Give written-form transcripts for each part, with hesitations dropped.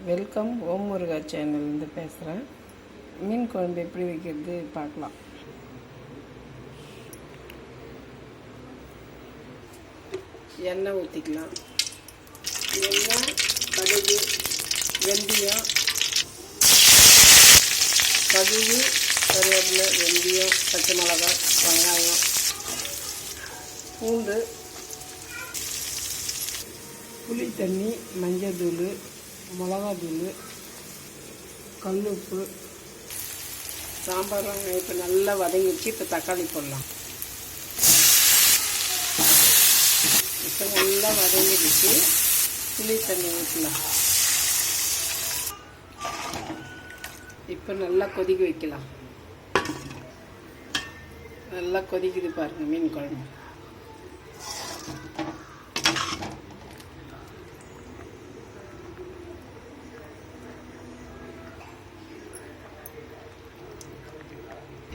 Welcome ஓம் முருகா சேனல்லேருந்து பேசுகிறேன். மீன் குழம்பு எப்படி வைக்கிறது பார்க்கலாம். எண்ணெய் ஊற்றிக்கலாம். எண்ணெய், கடுகு, வெந்தயம், கடுகு, கருவேப்பிலை, வெந்தயம், பச்சை மிளகாய், வெங்காயம், பூண்டு, புளி தண்ணி, மஞ்சள் தூள், மிளகாத்தூள், கல் உப்பு, சாம்பார் வெங்காயம் இப்போ நல்லா வதங்கிடுச்சு. இப்போ தக்காளி போடலாம். இப்போ நல்லா வதங்கிடுச்சு. புளி தண்ணி ஊற்றலாம். இப்போ நல்லா கொதிக்க வைக்கலாம். நல்லா கொதிக்குது பாருங்கள் மீன் குழம்பு.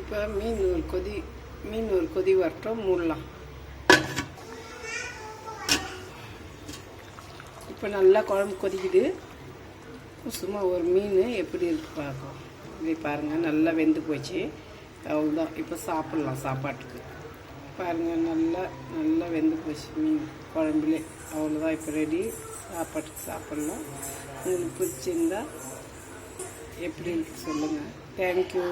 இப்போ மீன் ஒரு கொதி வரட்டும், மூடலாம். இப்போ நல்லா குழம்பு கொதிக்குது. சும்மா ஒரு மீன் எப்படி இருக்கு பார்க்கலாம். இப்படி பாருங்கள், நல்லா வெந்து போச்சு. அவ்வளோதான். இப்போ சாப்பிட்லாம். சாப்பாட்டுக்கு பாருங்கள், நல்லா வெந்து போச்சு மீன் குழம்புலே. அவ்வளோதான். இப்போ ரெடி. சாப்பாட்டுக்கு சாப்பிட்லாம். உங்களுக்கு பிடிச்சிருந்தா எப்படி இருக்கு சொல்லுங்கள். தேங்க்யூ.